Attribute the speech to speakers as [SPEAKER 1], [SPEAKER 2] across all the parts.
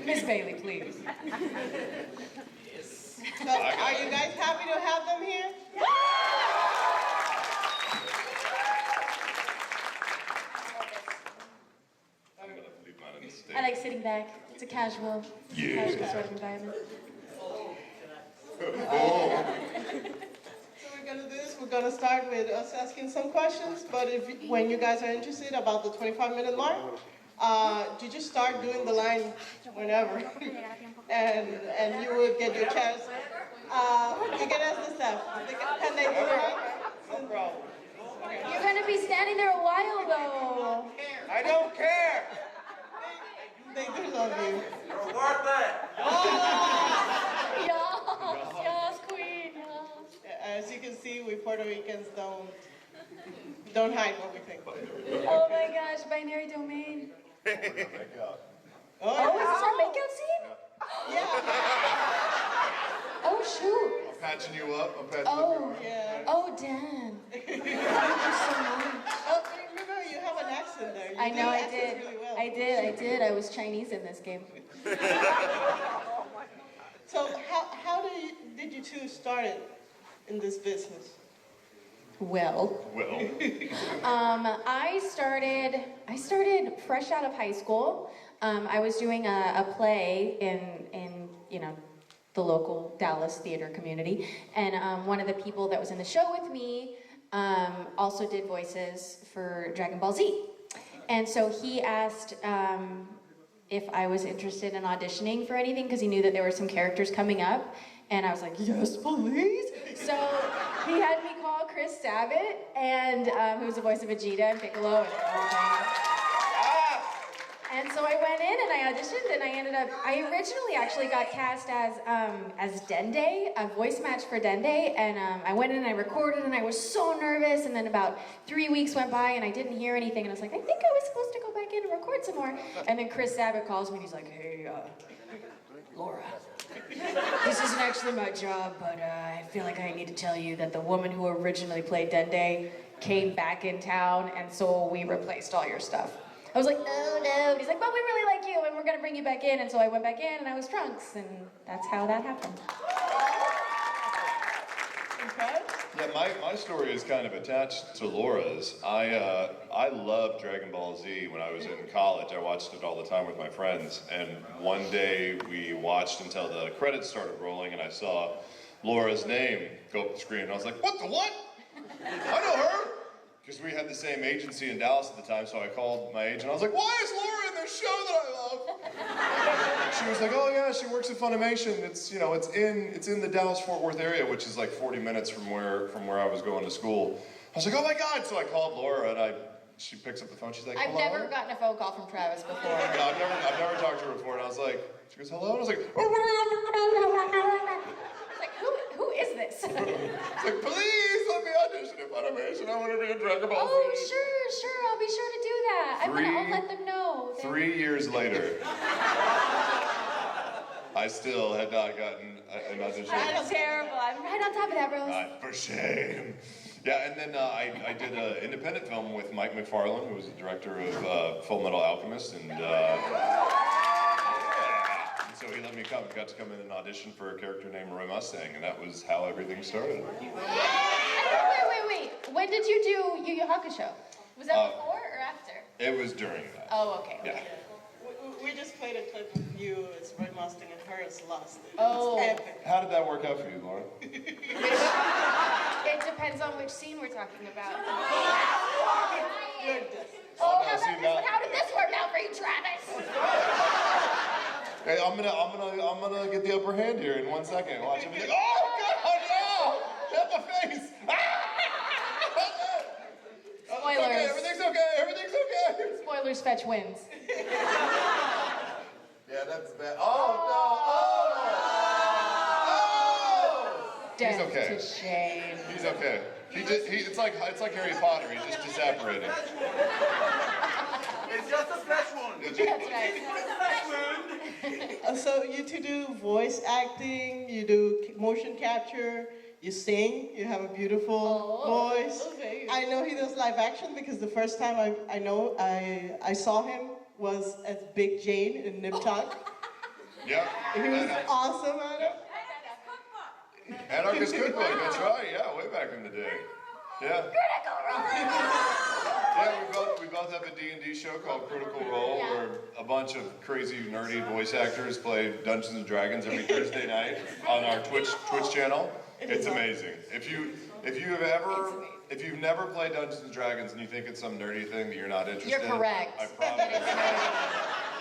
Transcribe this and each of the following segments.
[SPEAKER 1] Miss Bailey, please.
[SPEAKER 2] So, are you guys happy to have them here?
[SPEAKER 1] I like sitting back. It's a casual sort of environment.
[SPEAKER 2] So we're gonna do this. We're gonna start with us asking some questions, but when you guys are interested about the 25-minute mark, you just start doing the line whenever, and you will get your chance. You can ask the staff. Can they do it? No problem.
[SPEAKER 1] You're gonna be standing there a while, though.
[SPEAKER 3] I don't care.
[SPEAKER 2] They do love you.
[SPEAKER 3] You're worth it.
[SPEAKER 1] Yes, queen.
[SPEAKER 2] As you can see, we Puerto Ricans don't hide what we think.
[SPEAKER 1] Oh my gosh, binary domain.
[SPEAKER 2] Oh,
[SPEAKER 1] is this our makeout scene?
[SPEAKER 2] Yeah.
[SPEAKER 1] Oh shoot.
[SPEAKER 4] I'm patching you up.
[SPEAKER 1] Oh,
[SPEAKER 2] yeah.
[SPEAKER 1] Oh, Dan. Thank you so much.
[SPEAKER 2] Oh, remember, you have an accent there.
[SPEAKER 1] I know, I
[SPEAKER 2] did.
[SPEAKER 1] did.
[SPEAKER 2] Really well.
[SPEAKER 1] I did. I was Chinese in this game.
[SPEAKER 2] So, how did you two start in this business?
[SPEAKER 1] Well, I started fresh out of high school. I was doing a play in the local Dallas theater community, and one of the people that was in the show with me also did voices for Dragon Ball Z, and so he asked if I was interested in auditioning for anything because he knew that there were some characters coming up, and I was like, yes, please. So he had me call Chris Sabat, and who was the voice of Vegeta and Piccolo and everything. And so I went in and I auditioned, and I originally actually got cast as Dende, a voice match for Dende, and I went in and I recorded, and I was so nervous, and then about 3 weeks went by and I didn't hear anything, and I was like, I think I was supposed to go back in and record some more. And then Chris Sabat calls me and he's like, hey, Laura, this isn't actually my job, but I feel like I need to tell you that the woman who originally played Dende came back in town, and so we replaced all your stuff. I was like, no. And he's like, but we really like you, and we're gonna bring you back in. And so I went back in, and I was Trunks, and that's how that happened.
[SPEAKER 2] Okay.
[SPEAKER 4] Yeah, my story is kind of attached to Laura's. I loved Dragon Ball Z when I was in college. I watched it all the time with my friends, and one day we watched until the credits started rolling, and I saw Laura's name go up the screen, and I was like, what the what? I know her! Because we had the same agency in Dallas at the time, so I called my agent. I was like, why is Laura in this show that I love? She was like, oh yeah, she works at Funimation. It's in the Dallas-Fort Worth area, which is like 40 minutes from where I was going to school. I was like, oh my God! So I called Laura, and she picks up the phone. She's like, hello?
[SPEAKER 1] I've never gotten a phone call from Travis before.
[SPEAKER 4] No, I've never talked to her before, and I was like, she goes, hello? And I was like,
[SPEAKER 1] It's like, who is this?
[SPEAKER 4] it's like, please let me audition at Funimation. I want to be a Dragon Ball Z.
[SPEAKER 1] Oh, sure, I'll be sure to do that. I'll let them know.
[SPEAKER 4] 3 years later, I still had not gotten an audition.
[SPEAKER 1] That's terrible. I'm right on top of that, Rose.
[SPEAKER 4] Not for shame. Yeah, and then I did an independent film with Mike McFarlane, who was the director of Fullmetal Alchemist, and so he let me got to come in and audition for a character named Roy Mustang, and that was how everything started.
[SPEAKER 1] Wait. When did you do Yu Yu Hakusho? Was that before or after?
[SPEAKER 4] It was during that.
[SPEAKER 1] Oh, okay.
[SPEAKER 4] Yeah.
[SPEAKER 2] We just played a clip of you as Roy Mustang, and her as Lost.
[SPEAKER 1] Oh.
[SPEAKER 2] It's epic.
[SPEAKER 4] How did that work out for you, Laura?
[SPEAKER 1] It depends on which scene we're talking about. Oh, how did this work out for you, Travis?
[SPEAKER 4] Hey, I'm gonna get the upper hand here in 1 second. Watch him be like, oh God, no! Hit my face!
[SPEAKER 1] toddlers fetch wins.
[SPEAKER 4] Yeah, that's bad. Oh no!
[SPEAKER 1] Death
[SPEAKER 4] He's okay.
[SPEAKER 1] to Shane.
[SPEAKER 4] He's okay. It's like Harry Potter. He just disapparated.
[SPEAKER 3] It's just a flesh wound.
[SPEAKER 1] That's right.
[SPEAKER 2] So you two do voice acting, you do motion capture, you sing, you have a beautiful voice.
[SPEAKER 1] Okay.
[SPEAKER 2] I know he does live action because the first time I saw him was as Big Jane in Nip Tuck.
[SPEAKER 4] Yeah.
[SPEAKER 2] He was awesome at it.
[SPEAKER 4] Anarchist Cookbook, that's right, yeah, way back in the day. Yeah. Yeah, we both have a D&D show called Critical Role, where a bunch of crazy, nerdy voice actors play Dungeons and Dragons every Thursday night on our Twitch channel. It's amazing. If you've never played Dungeons and Dragons and you think it's some nerdy thing that you're not interested in,
[SPEAKER 1] You're correct.
[SPEAKER 4] I promise.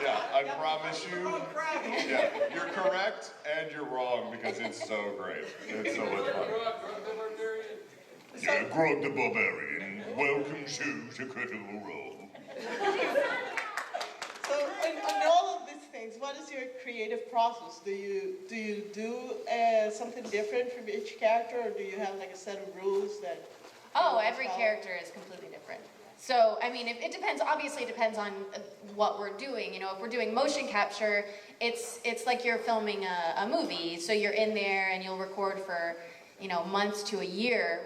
[SPEAKER 4] Yeah, I promise you. Yeah, you're correct and you're wrong because it's so great. It's so much fun. Yeah, Grog the Barbarian welcomes you to Critical Role.
[SPEAKER 2] So in all of these things, what is your creative process? Do you do something different from each character, or do you have like a set of rules that?
[SPEAKER 1] Oh, every character is completely different. So, I mean, it depends, obviously it depends on what we're doing. You know, if we're doing motion capture, it's like you're filming a movie. So you're in there and you'll record for, you know, months to a year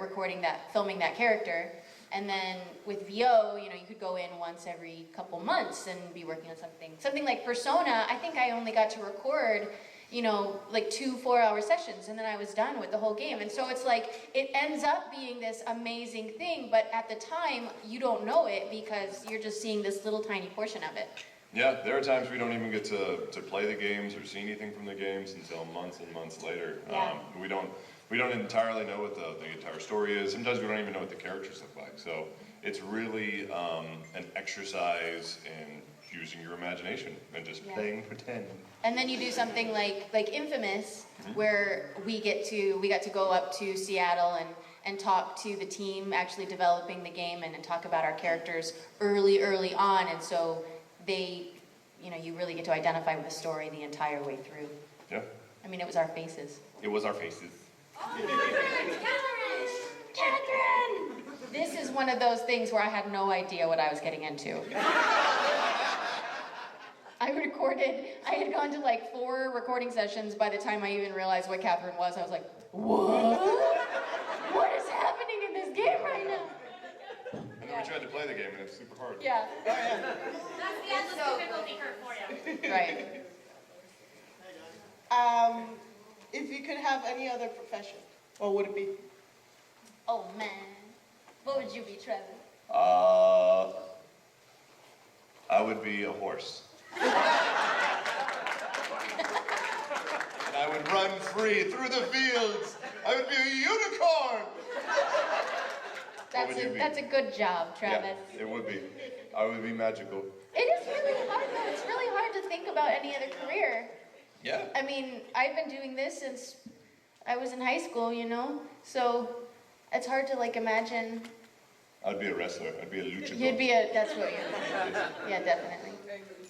[SPEAKER 1] filming that character. And then with VO, you know, you could go in once every couple months and be working on something. Something like Persona, I think I only got to record, you know, like 2 4-hour sessions, and then I was done with the whole game. And so it's like, it ends up being this amazing thing, but at the time, you don't know it because you're just seeing this little tiny portion of it.
[SPEAKER 4] Yeah, there are times we don't even get to play the games or see anything from the games until months and months later.
[SPEAKER 1] Yeah.
[SPEAKER 4] We don't entirely know what the entire story is. Sometimes we don't even know what the characters look like. So it's really an exercise in using your imagination and just playing pretend.
[SPEAKER 1] And then you do something like Infamous, where we got to go up to Seattle and talk to the team actually developing the game and talk about our characters early on, and so you really get to identify with the story the entire way through.
[SPEAKER 4] Yeah.
[SPEAKER 1] I mean, it was our faces.
[SPEAKER 4] It was our faces.
[SPEAKER 1] Catherine! This is one of those things where I had no idea what I was getting into. I had gone to like 4 recording sessions by the time I even realized what Catherine was. I was like, what? What is happening in this game right now?
[SPEAKER 4] And then we tried to play the game and it's super hard.
[SPEAKER 1] Yeah.
[SPEAKER 5] That's the endless difficulty curve for you.
[SPEAKER 1] Right.
[SPEAKER 2] If you could have any other profession, what would it be?
[SPEAKER 1] Oh man. What would you be, Trevor?
[SPEAKER 4] I would be a horse. And I would run free through the fields. I would be a unicorn.
[SPEAKER 1] That's a good job, Travis.
[SPEAKER 4] Yeah, it would be. I would be magical.
[SPEAKER 1] It is really hard though. It's really hard to think about any other career.
[SPEAKER 4] Yeah.
[SPEAKER 1] I mean, I've been doing this since I was in high school, you know? So it's hard to like imagine.
[SPEAKER 4] I'd be a wrestler. I'd be a luchador.
[SPEAKER 1] That's what you're, yeah, definitely.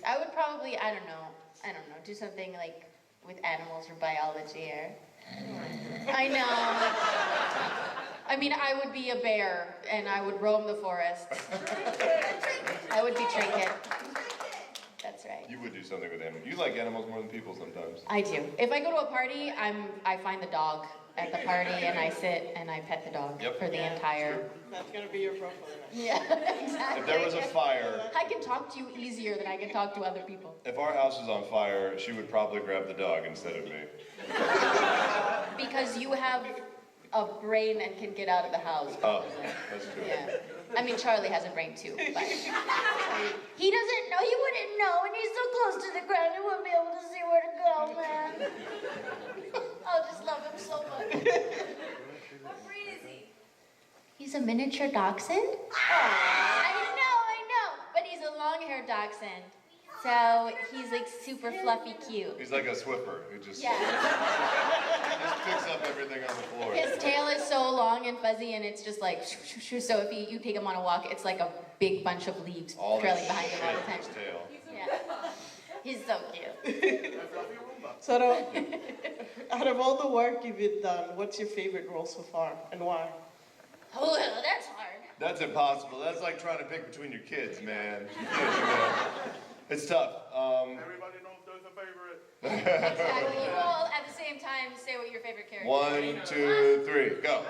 [SPEAKER 1] I would probably, I don't know, do something like with animals or biology or, I know. I mean, I would be a bear and I would roam the forest. I would be Trinket. That's right.
[SPEAKER 4] You would do something with animals. You like animals more than people sometimes.
[SPEAKER 1] I do. If I go to a party, I find the dog at the party and I sit and I pet the dog for the entire.
[SPEAKER 2] That's gonna be your profile image.
[SPEAKER 1] Yeah, exactly.
[SPEAKER 4] If there was a fire,
[SPEAKER 1] I can talk to you easier than I can talk to other people.
[SPEAKER 4] if our house was on fire, she would probably grab the dog instead of me.
[SPEAKER 1] Because you have a brain and can get out of the house.
[SPEAKER 4] Oh, that's true.
[SPEAKER 1] Yeah. I mean, Charlie has a brain too, but he doesn't know. He wouldn't know, and he's so close to the ground, he wouldn't be able to see where to go, man. I just love him so much.
[SPEAKER 5] What breed is he?
[SPEAKER 1] He's a miniature dachshund? I know, but he's a long-haired dachshund. So he's like super fluffy cute.
[SPEAKER 4] He's like a Swiffer who just,
[SPEAKER 1] Yeah.
[SPEAKER 4] just picks up everything on the floor.
[SPEAKER 1] His tail is so long and fuzzy, and it's just like shoo, shoo, shoo. So if you take him on a walk, it's like a big bunch of leaves
[SPEAKER 4] All
[SPEAKER 1] trailing
[SPEAKER 4] this
[SPEAKER 1] behind him all the
[SPEAKER 4] shit in
[SPEAKER 1] time.
[SPEAKER 4] his tail.
[SPEAKER 1] Yeah. He's so cute.
[SPEAKER 2] So, out of all the work you've done, what's your favorite role so far, and why?
[SPEAKER 1] Oh, that's hard.
[SPEAKER 4] That's impossible. That's like trying to pick between your kids, man. You can't do that. It's tough.
[SPEAKER 3] Everybody knows there's a favorite.
[SPEAKER 1] Exactly. You all at the same time say what your favorite character is.
[SPEAKER 4] 1, 2, 3, go.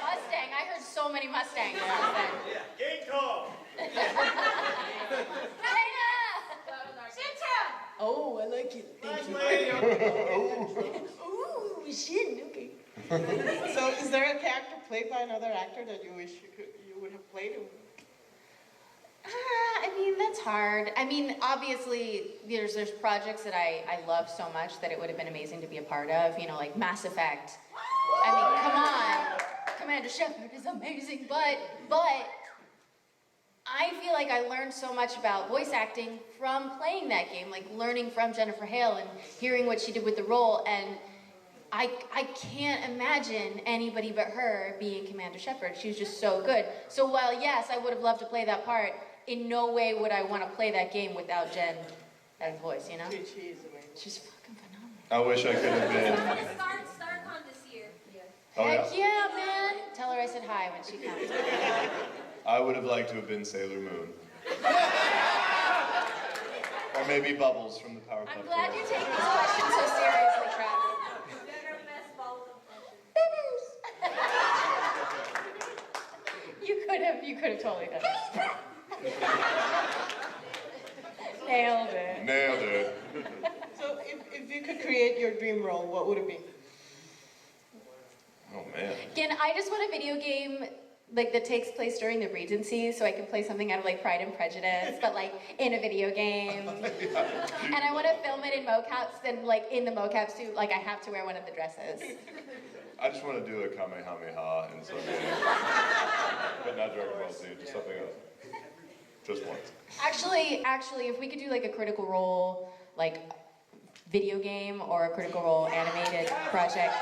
[SPEAKER 1] Mustang. I heard so many Mustangs.
[SPEAKER 3] King Kong.
[SPEAKER 1] Jaina!
[SPEAKER 5] Shin-Chan!
[SPEAKER 2] Oh, I like it.
[SPEAKER 3] Nice lady.
[SPEAKER 1] Ooh, Shin. Okay.
[SPEAKER 2] So, is there a character played by another actor that you wish you would have played?
[SPEAKER 1] I mean, that's hard. I mean, obviously, there's projects that I love so much that it would have been amazing to be a part of. You know, like Mass Effect. I mean, come on, Commander Shepard is amazing, but I feel like I learned so much about voice acting from playing that game, like learning from Jennifer Hale and hearing what she did with the role, and I can't imagine anybody but her being Commander Shepard. She was just so good. So while yes, I would have loved to play that part, in no way would I want to play that game without Jen as voice, you know?
[SPEAKER 2] She is amazing.
[SPEAKER 1] She's fucking phenomenal.
[SPEAKER 4] I wish I could have been.
[SPEAKER 5] StarCon this year.
[SPEAKER 4] Oh,
[SPEAKER 1] Heck
[SPEAKER 4] yeah.
[SPEAKER 1] yeah, man! Tell her I said hi when she comes.
[SPEAKER 4] I would have liked to have been Sailor Moon. Or maybe Bubbles from the Powerpuff
[SPEAKER 1] I'm glad
[SPEAKER 4] Girls.
[SPEAKER 1] you take these questions so seriously, Travis.
[SPEAKER 5] They're her best balls of pleasure.
[SPEAKER 1] You could have totally done it. Nailed it.
[SPEAKER 4] Nailed it.
[SPEAKER 2] So, if you could create your dream role, what would it be?
[SPEAKER 4] Oh, man.
[SPEAKER 1] Again, I just want a video game like that takes place during the Regency, so I can play something out of like Pride and Prejudice, but like in a video game. And I want to film it in mocaps, then like in the mocap suit, like I have to wear one of the dresses.
[SPEAKER 4] I just want to do a Kamehameha in some game. But not Dragon Ball Z, just something else. Just once.
[SPEAKER 1] Actually, if we could do like a Critical Role, like video game or a Critical Role animated project,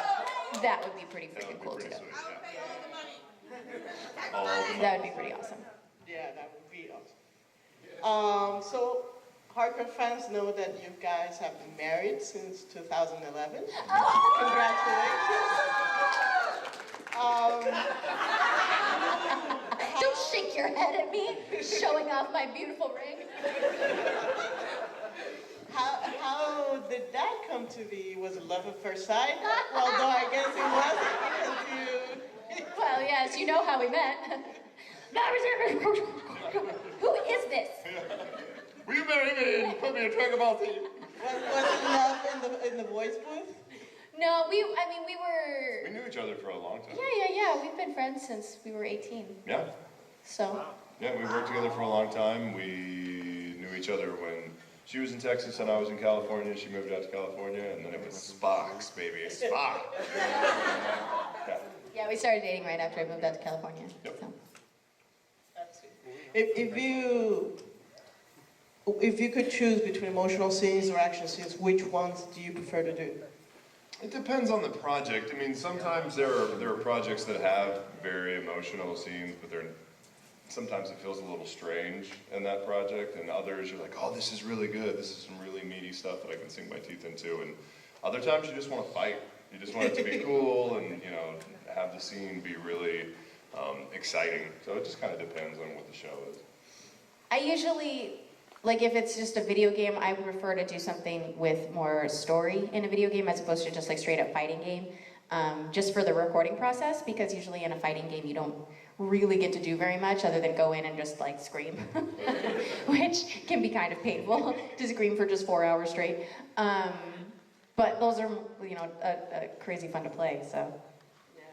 [SPEAKER 1] that would be pretty
[SPEAKER 4] That would
[SPEAKER 1] freaking
[SPEAKER 4] be
[SPEAKER 1] cool too.
[SPEAKER 4] pretty sweet, yeah. All the money.
[SPEAKER 1] That would be pretty awesome.
[SPEAKER 2] Yeah, that would be awesome. So, hardcore fans know that you guys have been married since 2011. Congratulations.
[SPEAKER 1] Don't shake your head at me, showing off my beautiful ring.
[SPEAKER 2] How did that come to be? Was it love at first sight? Well, though I guess it wasn't because you...
[SPEAKER 1] Well, yes, you know how we met. Who is this?
[SPEAKER 4] Will you marry me and put me in Dragon Ball Z?
[SPEAKER 2] Was it love in the voice booth?
[SPEAKER 1] No, we were...
[SPEAKER 4] We knew each other for a long time.
[SPEAKER 1] Yeah. We've been friends since we were 18.
[SPEAKER 4] Yeah.
[SPEAKER 1] So,
[SPEAKER 4] Yeah, we worked together for a long time. We knew each other when she was in Texas and I was in California. She moved out to California, and then it was Sparks, baby. Sparks. Yeah.
[SPEAKER 1] yeah, we started dating right after I moved out to California.
[SPEAKER 4] Yep.
[SPEAKER 1] So.
[SPEAKER 2] If you could choose between emotional scenes or action scenes, which ones do you prefer to do?
[SPEAKER 4] It depends on the project. I mean, sometimes there are projects that have very emotional scenes, but sometimes it feels a little strange in that project, and others you're like, oh, this is really good. This is some really meaty stuff that I can sink my teeth into. And other times you just want to fight. You just want it to be cool and, you know, have the scene be really exciting. So it just kind of depends on what the show is.
[SPEAKER 1] I usually, like if it's just a video game, I would prefer to do something with more story in a video game as opposed to just like straight up fighting game. Just for the recording process, because usually in a fighting game you don't really get to do very much other than go in and just like scream, which can be kind of painful to scream for just 4 hours straight. But those are, you know, crazy fun to play, so.
[SPEAKER 2] Yeah.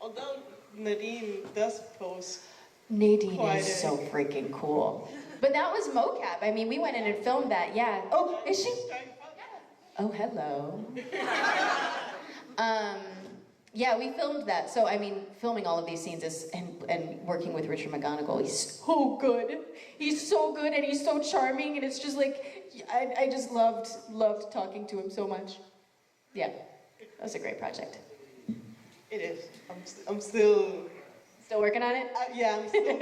[SPEAKER 2] Although Nadine does post
[SPEAKER 1] Nadine
[SPEAKER 2] quite
[SPEAKER 1] is
[SPEAKER 2] a-
[SPEAKER 1] so freaking cool. But that was mocap. I mean, we went in and filmed that, yeah. Oh, is she? Oh, hello. Yeah, we filmed that. So, I mean, filming all of these scenes and working with Richard McGonagall, he's so good. He's so good and he's so charming, and it's just like, I just loved talking to him so much. Yeah, that was a great project.
[SPEAKER 2] It is. I'm still.
[SPEAKER 1] Still working on it?
[SPEAKER 2] Yeah, I'm still.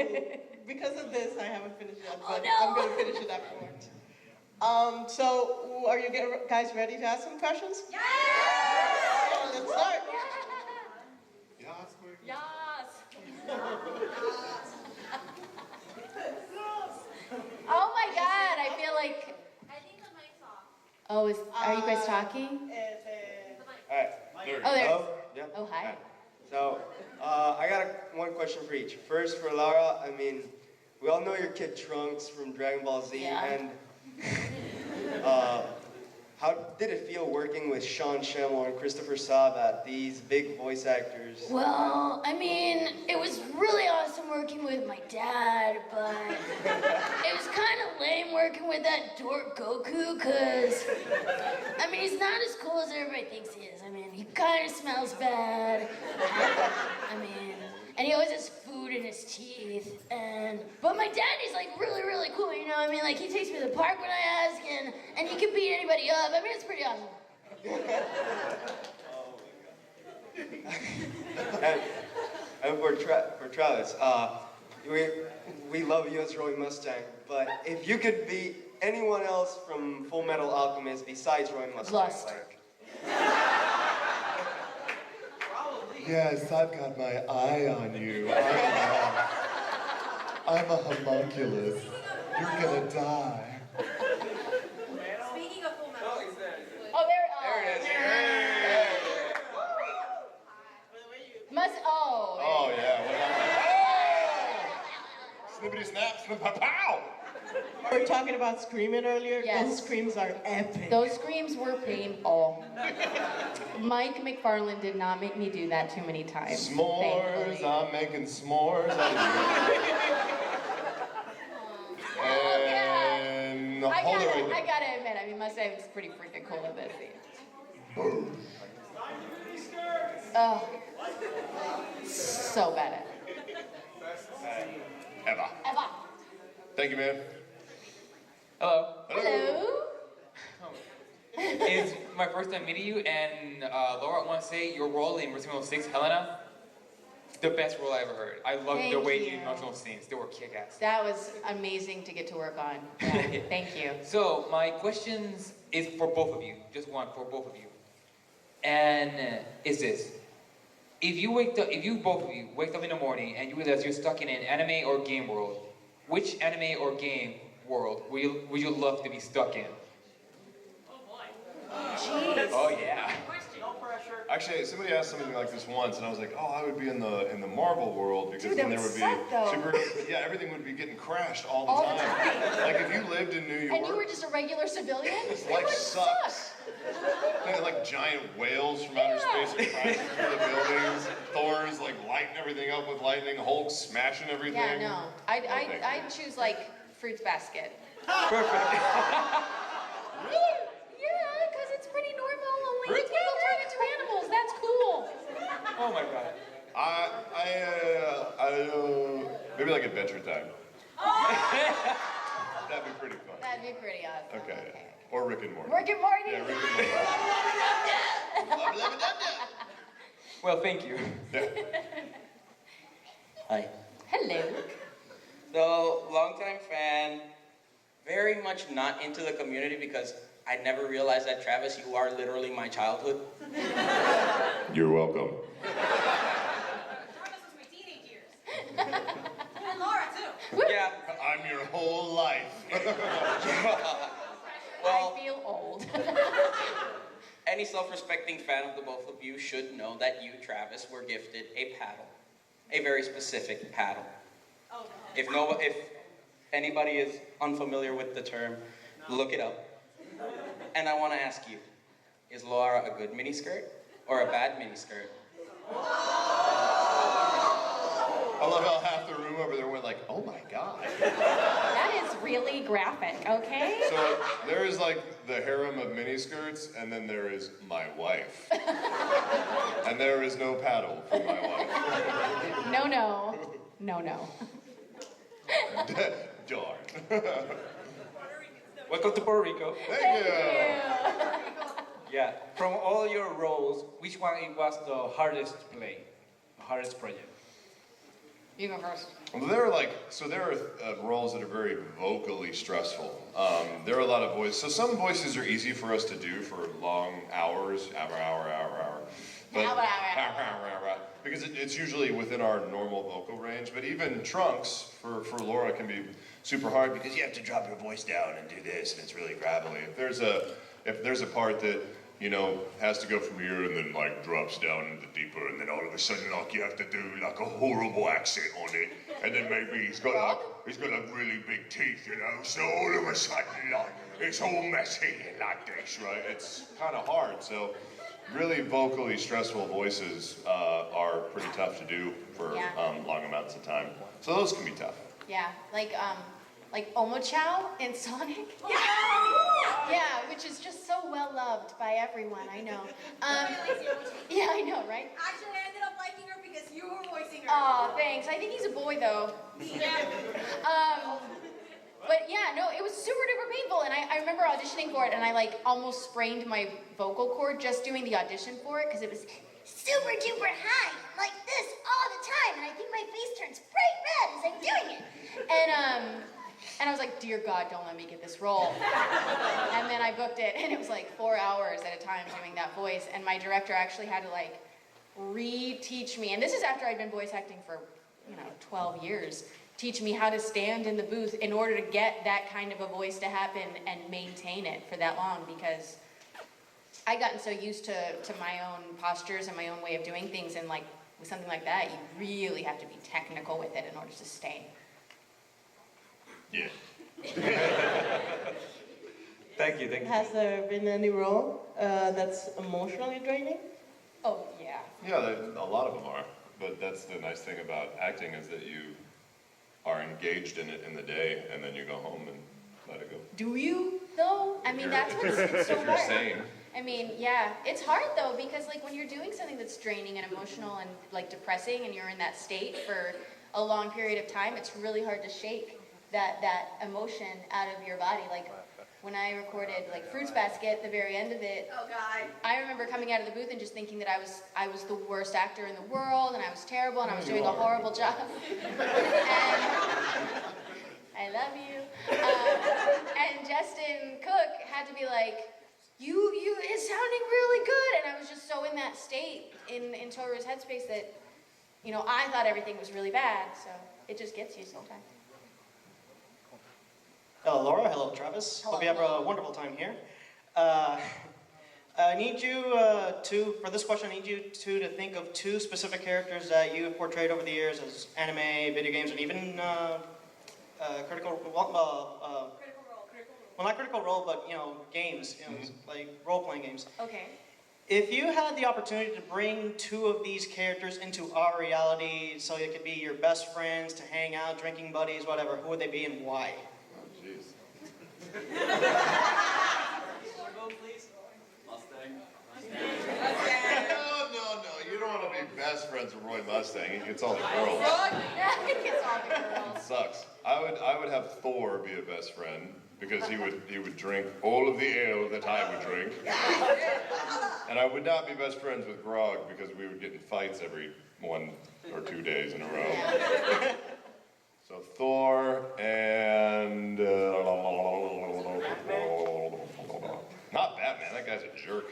[SPEAKER 2] Because of this, I haven't finished it, but
[SPEAKER 1] no.
[SPEAKER 2] I'm going to finish it afterwards. So, are you guys ready to ask some questions?
[SPEAKER 5] Yes!
[SPEAKER 2] Yeah, let's start.
[SPEAKER 1] Yes. Oh my God! I feel like.
[SPEAKER 5] I think the mic's off.
[SPEAKER 1] Oh, are you guys talking?
[SPEAKER 5] The mic.
[SPEAKER 6] Alright.
[SPEAKER 1] Oh, there.
[SPEAKER 6] Hello? Yeah.
[SPEAKER 1] Oh, hi.
[SPEAKER 6] Alright. So, I got one question for each. First, for Laura, I mean, we all know your kid Trunks from Dragon Ball Z,
[SPEAKER 1] Yeah.
[SPEAKER 6] and how did it feel working with Sean Schemmel and Christopher Sabat, these big voice actors?
[SPEAKER 7] Well, I mean, it was really awesome working with my dad, but it was kind of lame working with that dork Goku, because, I mean, he's not as cool as everybody thinks he is. I mean, he kind of smells bad. I mean, and he always has food in his teeth, but my dad is like really, really cool, you know? I mean, like, he takes me to the park when I ask, and he can beat anybody up. I mean, it's pretty awesome.
[SPEAKER 6] And for Travis, we love you as Roy Mustang, but if you could be anyone else from Fullmetal Alchemist besides Roy Mustang,
[SPEAKER 1] Lost.
[SPEAKER 6] like...
[SPEAKER 8] Yes, I've got my eye on you. I'm a homunculus. You're gonna die.
[SPEAKER 5] Speaking of Full Metal.
[SPEAKER 1] Oh, there.
[SPEAKER 6] There it is.
[SPEAKER 1] Oh.
[SPEAKER 4] Oh, yeah.
[SPEAKER 8] Snippity snap, snip pow!
[SPEAKER 2] We were talking about screaming earlier.
[SPEAKER 1] Yes.
[SPEAKER 2] Those screams are epic.
[SPEAKER 1] Those screams were painful. Mike McFarlane did not make me do that too many times.
[SPEAKER 4] S'mores,
[SPEAKER 1] thankfully.
[SPEAKER 4] I'm making s'mores out of you. And
[SPEAKER 1] I
[SPEAKER 4] hold it right there.
[SPEAKER 1] gotta admit, I mean, Mustang's pretty freaking cool in this scene. Oh, so bad at it.
[SPEAKER 4] Eva.
[SPEAKER 1] Eva.
[SPEAKER 4] Thank you, man.
[SPEAKER 9] Hello.
[SPEAKER 1] Hello.
[SPEAKER 9] It's my first time meeting you, and Laura, I want to say your role in Resident Evil 6, Helena, the best role I ever heard. I loved the
[SPEAKER 1] Thank
[SPEAKER 9] way
[SPEAKER 1] you.
[SPEAKER 9] you emotional scenes. They were kick-ass.
[SPEAKER 1] That was amazing to get to work on. Yeah, thank you.
[SPEAKER 9] So my questions is for both of you, just one for both of you, and is this: if you both of you wake up in the morning and you realize you're stuck in an anime or game world, which anime or game world would you love to be stuck in?
[SPEAKER 1] Jeez.
[SPEAKER 9] Oh yeah.
[SPEAKER 4] Actually, somebody asked something like this once, and I was like, "Oh, I would be in the Marvel world because
[SPEAKER 1] Dude,
[SPEAKER 4] then
[SPEAKER 1] that
[SPEAKER 4] there
[SPEAKER 1] would
[SPEAKER 4] would
[SPEAKER 1] suck, though.
[SPEAKER 4] be super. Yeah, everything would be getting crashed all
[SPEAKER 1] All
[SPEAKER 4] the
[SPEAKER 1] the
[SPEAKER 4] time. Like if you lived in New York,
[SPEAKER 1] And you were just a regular civilian? It
[SPEAKER 4] life
[SPEAKER 1] would
[SPEAKER 4] sucks. Like giant whales from outer space are crashing through the buildings. Thor's like lighting everything up with lightning. Hulk smashing everything.
[SPEAKER 1] Yeah, no.
[SPEAKER 4] thank you.
[SPEAKER 1] I'd choose like Fruits Basket.
[SPEAKER 9] Perfect.
[SPEAKER 1] Yeah, because it's pretty normal. Only people turn into animals. That's cool.
[SPEAKER 9] Oh my god.
[SPEAKER 4] Maybe like Adventure Time. That'd be pretty fun.
[SPEAKER 1] That'd be pretty awesome.
[SPEAKER 4] Okay. Or Rick and Morty.
[SPEAKER 1] Rick and Morty.
[SPEAKER 4] Yeah, Rick and Morty.
[SPEAKER 9] Well, thank you.
[SPEAKER 10] Hi.
[SPEAKER 1] Hello.
[SPEAKER 10] So, longtime fan, very much not into the community because I never realized that, Travis, you are literally my childhood.
[SPEAKER 4] You're welcome.
[SPEAKER 5] Travis was my teenage years. And Laura, too.
[SPEAKER 10] Yeah.
[SPEAKER 4] I'm your whole life.
[SPEAKER 10] Well,
[SPEAKER 1] I feel old.
[SPEAKER 10] any self-respecting fan of the both of you should know that you, Travis, were gifted a paddle. A very specific paddle.
[SPEAKER 5] Oh, no.
[SPEAKER 10] If anybody is unfamiliar with the term, look it up. And I want to ask you, is Laura a good miniskirt or a bad miniskirt?
[SPEAKER 4] I love how half the room over there went like, oh my god.
[SPEAKER 1] That is really really graphic, okay?
[SPEAKER 4] So there is like the harem of miniskirts, and then there is my wife. And there is no paddle for my wife.
[SPEAKER 1] No, no. No, no.
[SPEAKER 4] Darn.
[SPEAKER 9] Welcome to Puerto Rico.
[SPEAKER 4] Thank you.
[SPEAKER 9] Yeah, from all your roles, which one it was the hardest to play, the hardest project? You go first.
[SPEAKER 4] Well, there are roles that are very vocally stressful. There are a lot of voices. So some voices are easy for us to do for long hours, hour. But, because it's usually within our normal vocal range. But even trunks for Laura can be super hard because you have to drop your voice down and do this, and it's really gravelly. If there's a part that has to go from here and then like drops down into deeper, and then all of a sudden like you have to do like a horrible accent on it, and then maybe he's got like really big teeth, so all of a sudden like it's all messy like this, right? It's kind of hard. So really vocally stressful voices are pretty tough to do for long amounts of time. So those can be tough.
[SPEAKER 1] Yeah, like Omochao in Sonic. Yeah, which is just so well loved by everyone, I know. Yeah, I know, right?
[SPEAKER 5] Actually, I ended up liking her because you were voicing her.
[SPEAKER 1] Aw, thanks. I think he's a boy, though.
[SPEAKER 5] Yeah.
[SPEAKER 1] But yeah, no, it was super duper painful, and I remember auditioning for it, and I like almost sprained my vocal cord just doing the audition for it, because it was super duper high, like this all the time, and I think my face turns bright red as I'm doing it. And I was like, dear God, don't let me get this role. And then I booked it, and it was like 4 hours at a time doing that voice, and my director actually had to like reteach me, and this is after I'd been voice acting for 12 years, teach me how to stand in the booth in order to get that kind of a voice to happen and maintain it for that long, because I'd gotten so used to my own postures and my own way of doing things, and like with something like that, you really have to be technical with it in order to sustain.
[SPEAKER 4] Yeah.
[SPEAKER 9] Thank you.
[SPEAKER 2] Has there been any role that's emotionally draining?
[SPEAKER 1] Oh, yeah.
[SPEAKER 4] Yeah, a lot of them are. But that's the nice thing about acting, is that you are engaged in it in the day, and then you go home and let it go.
[SPEAKER 1] Do you, though? I mean, that's what's it's so
[SPEAKER 4] If you're
[SPEAKER 1] hard.
[SPEAKER 4] sane.
[SPEAKER 1] I mean, yeah, it's hard though, because like when you're doing something that's draining and emotional and like depressing, and you're in that state for a long period of time, it's really hard to shake that emotion out of your body. Like when I recorded like Fruits Basket, the very end of it,
[SPEAKER 5] Oh God.
[SPEAKER 1] I remember coming out of the booth and just thinking that I was the worst actor in the world, and I was terrible, and I was doing a horrible job. And I love you. And Justin Cook had to be like, you, it's sounding really good. And I was just so in that state in Tohru's headspace that, I thought everything was really bad. So it just gets you sometimes.
[SPEAKER 11] Hello, Laura. Hello, Travis.
[SPEAKER 1] Hello.
[SPEAKER 11] Hope you have a wonderful time here. I need you for this question, I need you to think of 2 specific characters that you have portrayed over the years as anime, video games, and even critical role. Well, not critical role, but, games, like role-playing games.
[SPEAKER 1] Okay.
[SPEAKER 11] If you had the opportunity to bring 2 of these characters into our reality, so it could be your best friends, to hang out, drinking buddies, whatever, who would they be and why?
[SPEAKER 4] Oh, jeez. No, you don't want to be best friends with Roy Mustang. He gets all the girls.
[SPEAKER 1] He gets all the girls.
[SPEAKER 4] It sucks. I would have Thor be a best friend, because he would drink all of the ale that I would drink. And I would not be best friends with Grog, because we would get in fights every 1 or 2 days in a row. So Thor and not Batman. That guy's a jerk.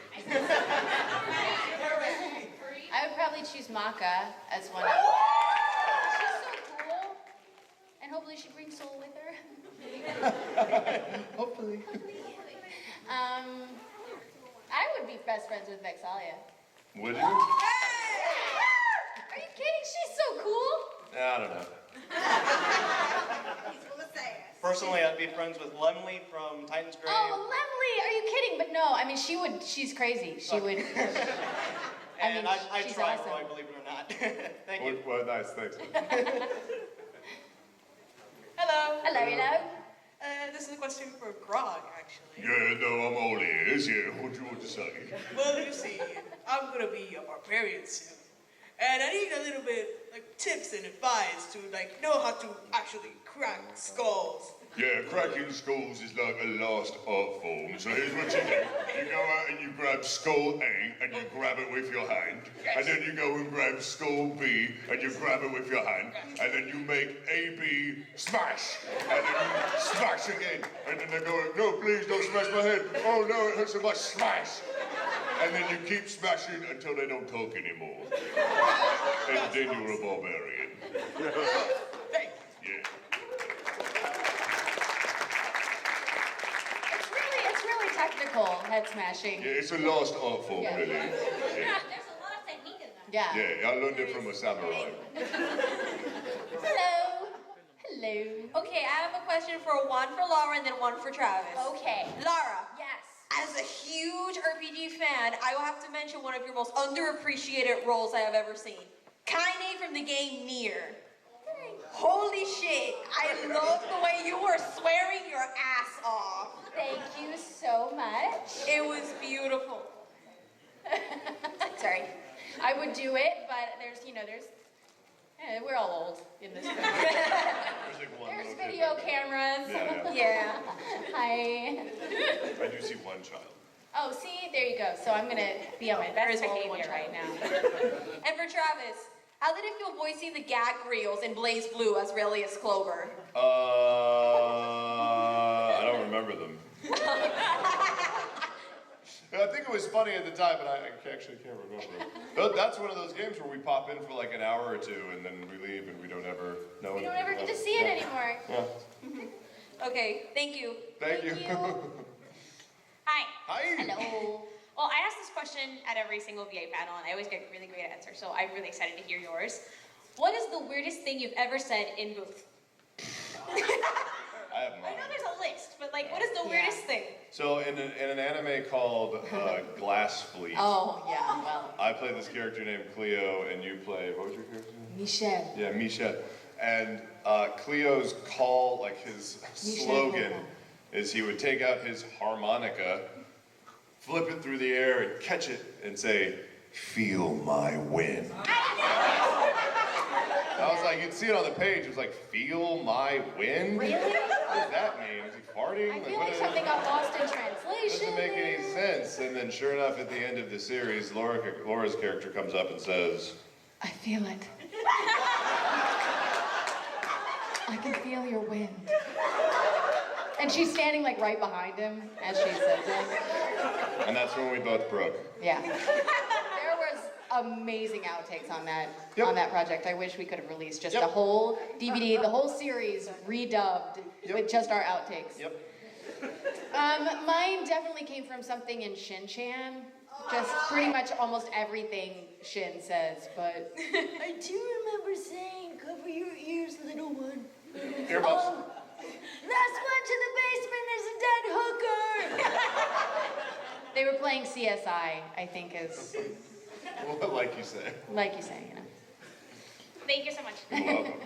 [SPEAKER 1] I would probably choose Maka as one of She's so cool. And hopefully she brings Soul with her.
[SPEAKER 8] Hopefully.
[SPEAKER 1] I would be best friends with Vexalia.
[SPEAKER 4] Would you?
[SPEAKER 1] Are you kidding? She's so cool.
[SPEAKER 4] I don't know.
[SPEAKER 5] He's full of sass.
[SPEAKER 11] Personally, I'd be friends with Lemley from Titan's Grave.
[SPEAKER 1] Oh, Lemley, are you kidding? But no, I mean, she's crazy. She would.
[SPEAKER 11] And I
[SPEAKER 1] she's
[SPEAKER 11] try,
[SPEAKER 1] awesome.
[SPEAKER 11] Roy, believe it or not. Thank you.
[SPEAKER 4] Well, nice, thanks.
[SPEAKER 2] Hello.
[SPEAKER 1] Hello.
[SPEAKER 4] Yes, yeah, what do you want to say?
[SPEAKER 5] Well, you see, I'm gonna be a barbarian soon. And I need a little bit, like, tips and advice to, like, know how to actually crack skulls.
[SPEAKER 4] Yeah, cracking skulls is like a last art form. So here's what you do. You go out and you grab skull A and you grab it with your hand. And then you go and grab skull B and you grab it with your hand. And then you make AB smash. And then you smash again. And then they go, no, please don't smash my head. Oh no, it hurts so much. Smash. And then you keep smashing until they don't talk anymore. And then you're a barbarian.
[SPEAKER 5] Thanks.
[SPEAKER 4] Yeah.
[SPEAKER 1] It's really technical, head smashing.
[SPEAKER 4] Yeah, it's a lost art form,
[SPEAKER 1] Yeah.
[SPEAKER 4] really. Yeah.
[SPEAKER 5] There's a lot of technique in that.
[SPEAKER 1] Yeah.
[SPEAKER 4] Yeah, I learned it from a samurai.
[SPEAKER 1] Hello. Hello.
[SPEAKER 5] Okay, I have a question for one for Laura and then one for Travis.
[SPEAKER 1] Okay.
[SPEAKER 5] Laura.
[SPEAKER 1] Yes.
[SPEAKER 5] As a huge RPG fan, I will have to mention one of your most underappreciated roles I have ever seen. Kaine from the game Nier. Holy shit, I love the way you were swearing your ass off.
[SPEAKER 1] Thank you so much.
[SPEAKER 5] It was beautiful.
[SPEAKER 1] Sorry. I would do it, but we're all old in this room. There's video cameras.
[SPEAKER 4] Yeah.
[SPEAKER 1] Hi.
[SPEAKER 4] I do see one child.
[SPEAKER 1] Oh, see? There you go. So I'm going to be on my best behavior right now.
[SPEAKER 5] And for Travis, how did it feel voicing the gag reels in Blaze Blue as Relius Clover?
[SPEAKER 4] I don't remember them. I think it was funny at the time, but I actually can't remember. But that's one of those games where we pop in for like an hour or two, and then we leave, and we don't ever know.
[SPEAKER 1] We don't ever get to see it anymore.
[SPEAKER 4] Yeah.
[SPEAKER 5] Okay, thank you.
[SPEAKER 4] Thank you.
[SPEAKER 12] Hi.
[SPEAKER 4] Hi.
[SPEAKER 12] Hello. Well, I ask this question at every single VA panel, and I always get really great answers, so I'm really excited to hear yours. What is the weirdest thing you've ever said in booth?
[SPEAKER 4] I have mine.
[SPEAKER 12] I know there's a list, but like, what is the weirdest thing?
[SPEAKER 4] So in an anime called Glass Fleet,
[SPEAKER 1] Oh, yeah, well.
[SPEAKER 4] I play this character named Cleo, and you play, what was your character name?
[SPEAKER 1] Michelle.
[SPEAKER 4] Yeah, Michelle. And Cleo's call, like his slogan, is he would take out his harmonica, flip it through the air, and catch it, and say, "Feel my wind." I was like, you'd see it on the page, it was like, "Feel my wind?"
[SPEAKER 1] Really?
[SPEAKER 4] What does that mean? Is he farting?
[SPEAKER 1] I feel
[SPEAKER 4] what
[SPEAKER 1] like
[SPEAKER 4] is-
[SPEAKER 1] something got lost in translation.
[SPEAKER 4] Doesn't make any sense. And then sure enough, at the end of the series, Laura's character comes up and says,
[SPEAKER 1] I feel it. I can feel your wind. And she's standing like right behind him as she says it.
[SPEAKER 4] and that's when we both broke.
[SPEAKER 1] Yeah. There was amazing outtakes on that project. I wish we could have released just the whole DVD, the whole series redubbed with just our outtakes.
[SPEAKER 4] Yep.
[SPEAKER 1] Mine definitely came from something in Shin-Chan. Just pretty much almost everything Shin says, but I do remember saying, "Cover your ears, little one."
[SPEAKER 4] Earmuffs.
[SPEAKER 1] Last one to the basement, there's a dead hooker! They were playing CSI, I think is,
[SPEAKER 4] Well, like you say.
[SPEAKER 1] like you say, you know.
[SPEAKER 12] Thank you so much.
[SPEAKER 4] You're welcome.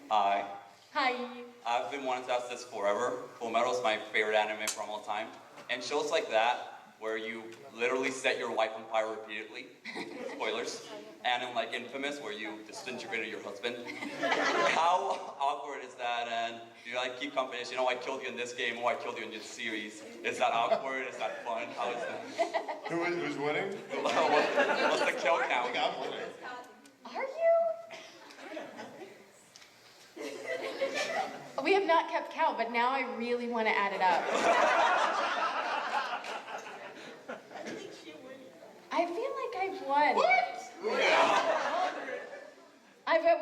[SPEAKER 13] Hi.
[SPEAKER 1] Hi.
[SPEAKER 13] I've been wanting to ask this forever. Fullmetal's my favorite anime from all time. And shows like that, where you literally set your wife on fire repeatedly, spoilers, and in like Infamous, where you disintegrated your husband. How awkward is that? And do you like keep companies? You know, I killed you in this game, or I killed you in this series. Is that awkward? Is that fun? How is it?
[SPEAKER 4] Who's winning?
[SPEAKER 13] What's the kill count?
[SPEAKER 4] I think I'm winning.
[SPEAKER 1] Are you? We have not kept count, but now I really want to add it up. I feel like I've won.
[SPEAKER 4] What?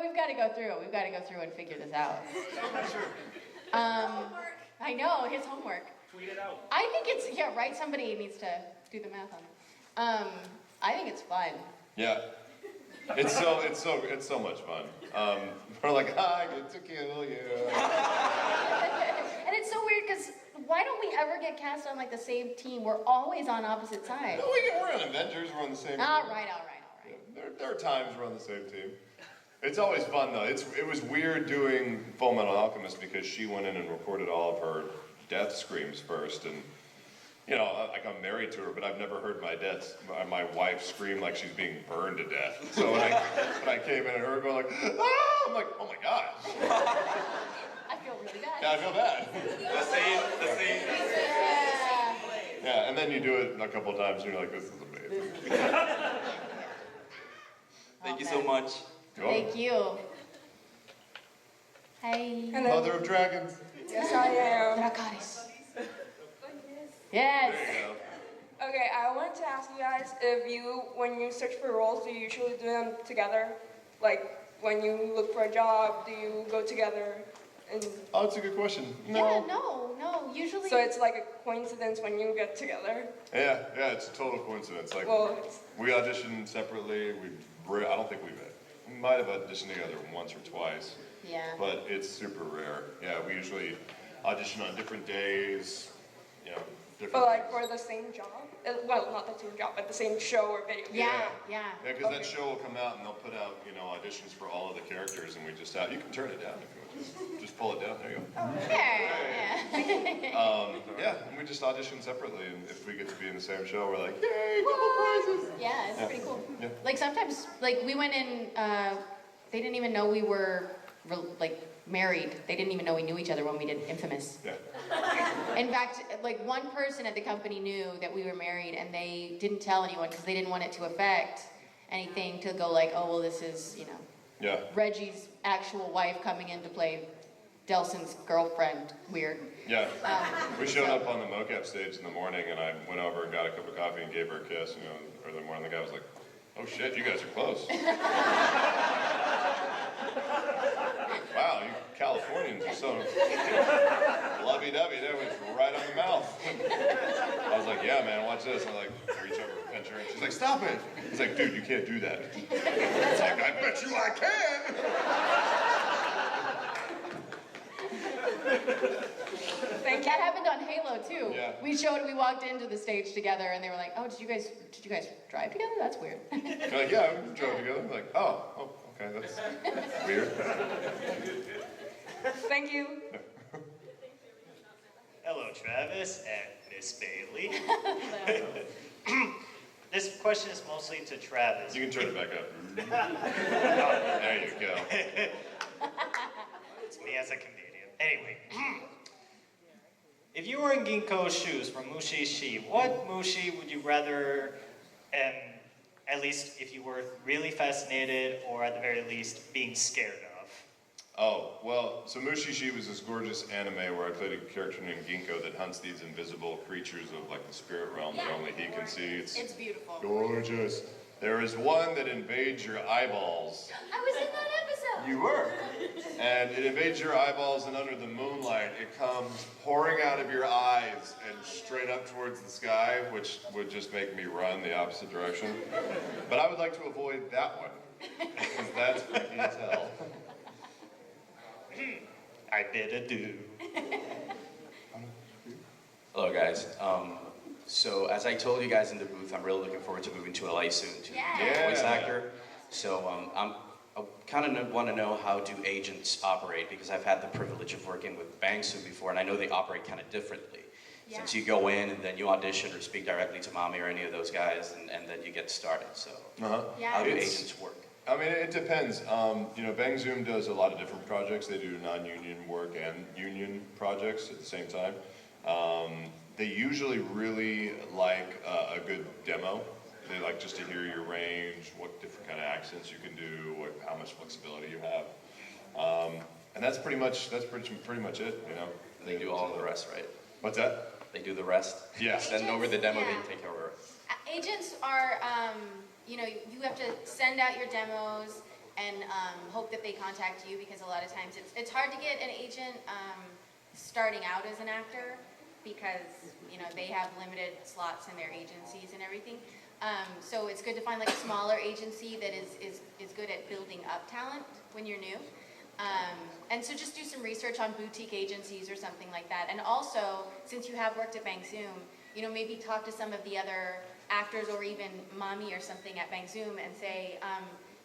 [SPEAKER 1] We've got to go through. We've got to go through and figure this out. I know, his homework.
[SPEAKER 3] Tweet it out.
[SPEAKER 1] I think it's, yeah, right? Somebody needs to do the math on it. I think it's fun.
[SPEAKER 4] Yeah. It's so much fun. We're like, I get to kill you.
[SPEAKER 1] And it's so weird because why don't we ever get cast on like the same team? We're always on opposite sides.
[SPEAKER 4] No, we're on Avengers, we're on the same team.
[SPEAKER 1] All right.
[SPEAKER 4] There are times we're on the same team. It's always fun though. It was weird doing Fullmetal Alchemist because she went in and recorded all of her death screams first, and you know, like I'm married to her, but I've never heard my wife scream like she's being burned to death. So when I came in and heard her go like, ah, I'm like, oh my God.
[SPEAKER 1] I feel really bad.
[SPEAKER 4] Yeah, I feel bad.
[SPEAKER 13] The scene.
[SPEAKER 4] Yeah, and then you do it a couple times and you're like, this is amazing.
[SPEAKER 13] Thank you so much.
[SPEAKER 1] Thank you. Hi.
[SPEAKER 4] Mother of Dragons.
[SPEAKER 14] Yes, I am.
[SPEAKER 1] Dracarys. Yes.
[SPEAKER 4] There you go.
[SPEAKER 14] Okay, I wanted to ask you guys if you, when you search for roles, do you usually do them together? Like, when you look for a job, do you go together? And
[SPEAKER 4] Oh, that's a good question.
[SPEAKER 1] Yeah, no, usually.
[SPEAKER 14] so it's like a coincidence when you get together?
[SPEAKER 4] Yeah, it's a total coincidence. Like,
[SPEAKER 14] Well,
[SPEAKER 4] we auditioned separately. I don't think we might have auditioned together once or twice.
[SPEAKER 1] Yeah.
[SPEAKER 4] But it's super rare. Yeah, we usually audition on different days, you know, different.
[SPEAKER 14] but like for the same job? Well, not the same job, but the same show or video game?
[SPEAKER 1] Yeah.
[SPEAKER 4] Yeah, because that show will come out and they'll put out, you know, auditions for all of the characters, and we just you can turn it down if you want. Just pull it down. There you go.
[SPEAKER 1] Yeah.
[SPEAKER 4] And we just audition separately, and if we get to be in the same show, we're like, yay, double prizes.
[SPEAKER 1] Yeah, it's pretty cool.
[SPEAKER 4] Yeah.
[SPEAKER 1] Like sometimes, like we went in, they didn't even know we were like married. They didn't even know we knew each other when we did Infamous.
[SPEAKER 4] Yeah.
[SPEAKER 1] In fact, like one person at the company knew that we were married, and they didn't tell anyone because they didn't want it to affect anything. To go like, oh well, this is Reggie's actual wife coming in to play Delson's girlfriend. Weird.
[SPEAKER 4] Yeah. We showed up on the mocap stage in the morning, and I went over and got a cup of coffee and gave her a kiss. You know, early morning, the guy was like, "Oh shit, you guys are close." Wow, you Californians are so lovey-dovey. That was right on the mouth. I was like, yeah, man, watch this. I like reach over and pinch her, and she's like, stop it. He's like, dude, you can't do that. It's like, I bet you I can.
[SPEAKER 1] That happened on Halo too.
[SPEAKER 4] Yeah.
[SPEAKER 1] We walked into the stage together, and they were like, "Oh, did you guys drive together? That's weird."
[SPEAKER 4] They're like, yeah, we drove together. I'm like, oh, okay, that's weird.
[SPEAKER 14] Thank you.
[SPEAKER 15] Hello, Travis and Miss Bailey. This question is mostly to Travis.
[SPEAKER 4] You can turn it back up. There you go.
[SPEAKER 15] It's me as a comedian. Anyway, if you were in Ginkgo's shoes from Mushi, what Mushi would you rather, at least if you were really fascinated, or at the very least being scared of?
[SPEAKER 4] Oh, well, so Mushishi was this gorgeous anime where I played a character named Ginkgo that hunts these invisible creatures of like the spirit realm that only he can see.
[SPEAKER 1] It's beautiful.
[SPEAKER 4] Gorgeous. There is one that invades your eyeballs.
[SPEAKER 1] I was in that episode.
[SPEAKER 4] You were. And it invades your eyeballs, and under the moonlight, it comes pouring out of your eyes and straight up towards the sky, which would just make me run the opposite direction. But I would like to avoid that one, because that's freaky as hell.
[SPEAKER 15] I bid adieu.
[SPEAKER 10] Hello, guys. So as I told you guys in the booth, I'm really looking forward to moving to LA soon to be a voice actor. So I kind of want to know, how do agents operate? Because I've had the privilege of working with Bang Zoom before, and I know they operate kind of differently.
[SPEAKER 1] Yeah.
[SPEAKER 10] Since you go in and then you audition or speak directly to Mommy or any of those guys, and then you get started. So how do agents work?
[SPEAKER 4] I mean, it depends. Bang Zoom does a lot of different projects. They do non-union work and union projects at the same time. They usually really like a good demo. They like just to hear your range, what different kind of accents you can do, how much flexibility you have. And that's pretty much it, you know.
[SPEAKER 10] They do all of the rest, right?
[SPEAKER 4] What's that?
[SPEAKER 10] They do the rest?
[SPEAKER 4] Yeah.
[SPEAKER 10] Send over the demo, they take over.
[SPEAKER 1] Agents are, you have to send out your demos and hope that they contact you, because a lot of times it's hard to get an agent starting out as an actor, because they have limited slots in their agencies and everything. So it's good to find like a smaller agency that is good at building up talent when you're new. And so just do some research on boutique agencies or something like that. And also, since you have worked at Bang Zoom, maybe talk to some of the other actors or even Mommy or something at Bang Zoom and say,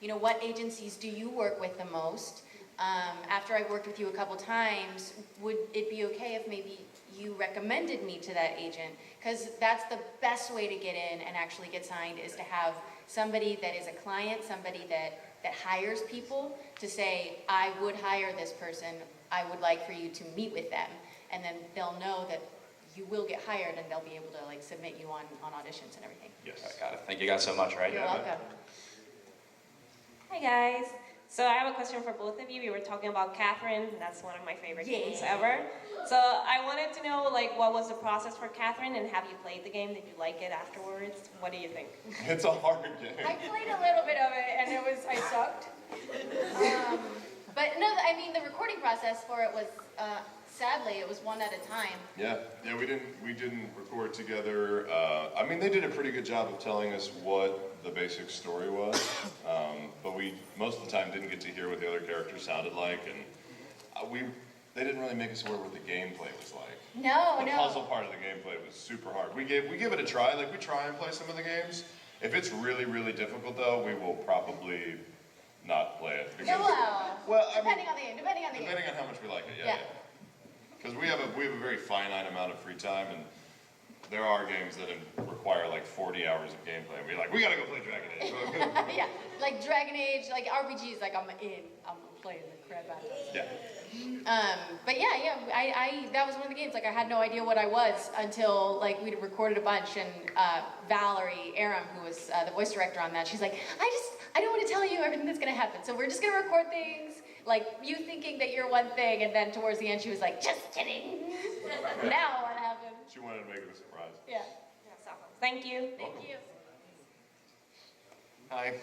[SPEAKER 1] what agencies do you work with the most? after I worked with you a couple times, would it be okay if maybe you recommended me to that agent? Because that's the best way to get in and actually get signed, is to have somebody that is a client, somebody that hires people, to say, I would hire this person, I would like for you to meet with them. And then they'll know that you will get hired, and they'll be able to like submit you on auditions and everything.
[SPEAKER 10] Yes. Got it. Thank you guys so much, right?
[SPEAKER 1] You're welcome.
[SPEAKER 12] Hi guys. So I have a question for both of you. We were talking about Catherine, and that's one of my favorite games ever. So I wanted to know, like, what was the process for Catherine, and have you played the game? Did you like it afterwards? What do you think?
[SPEAKER 4] It's a hard game.
[SPEAKER 1] I played a little bit of it, and I sucked. But no, I mean, the recording process for it was, sadly, it was one at a time.
[SPEAKER 4] Yeah, we didn't record together. I mean, they did a pretty good job of telling us what the basic story was, but we most of the time didn't get to hear what the other characters sounded like, and they didn't really make us aware what the gameplay was like. The puzzle part of the gameplay was super hard. We give it a try. Like, we try and play some of the games. If it's really, really difficult, though, we will probably not play it. Because,
[SPEAKER 1] Depending on the game.
[SPEAKER 4] Depending on how much we like it, yeah. Because we have a very finite amount of free time, and there are games that require like 40 hours of gameplay, and we're like, we gotta go play Dragon Age.
[SPEAKER 1] Yeah, like Dragon Age, like RPGs, like I'm playing the crap out of it.
[SPEAKER 4] Yeah.
[SPEAKER 1] But yeah, I that was one of the games, like I had no idea what I was until like we'd recorded a bunch, and Valerie Aram, who was the voice director on that, she's like, I don't want to tell you everything that's gonna happen, so we're just gonna record things, like you thinking that you're one thing, and then towards the end she was like, just kidding. Now what happened?
[SPEAKER 4] She wanted to make it a surprise.
[SPEAKER 1] Yeah.
[SPEAKER 12] Thank you.
[SPEAKER 1] Thank you.
[SPEAKER 16] Hi.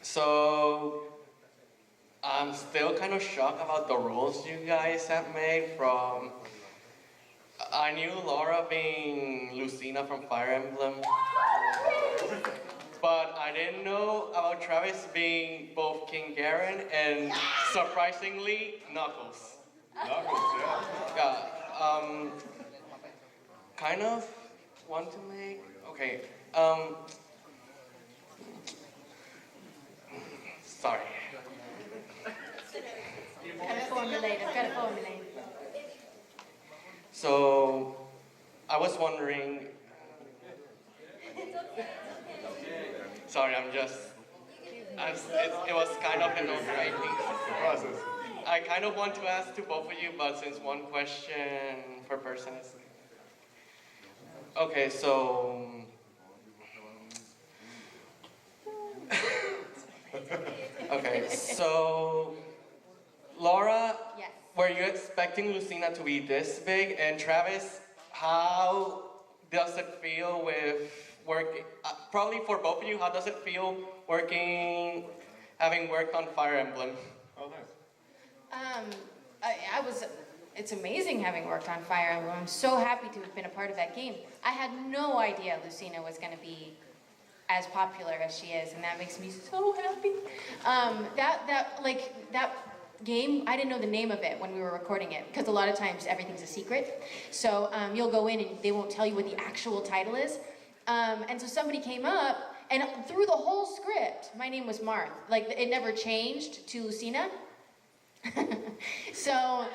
[SPEAKER 16] So, I'm still kind of shocked about the rules you guys have made from... I knew Laura being Lucina from Fire Emblem, but I didn't know about Travis being both King Garen and, surprisingly, Knuckles.
[SPEAKER 4] Knuckles, yeah.
[SPEAKER 16] Yeah, kind of want to make... Okay, sorry.
[SPEAKER 1] I've got to formulate.
[SPEAKER 16] So, I was wondering... Sorry, it was kind of an overriding process. I kind of want to ask to both of you, but since one question per person is... Okay, so... Okay, so... Laura,
[SPEAKER 1] yes.
[SPEAKER 16] Were you expecting Lucina to be this big? And Travis, how does it feel with working... probably for both of you, how does it feel having worked on Fire Emblem?
[SPEAKER 4] Oh, nice.
[SPEAKER 1] It's amazing having worked on Fire Emblem. I'm so happy to have been a part of that game. I had no idea Lucina was going to be as popular as she is, and that makes me so happy. That game, I didn't know the name of it when we were recording it, because a lot of times everything's a secret. So you'll go in and they won't tell you what the actual title is. And so somebody came up, and through the whole script, my name was Marth. Like, it never changed to Lucina. So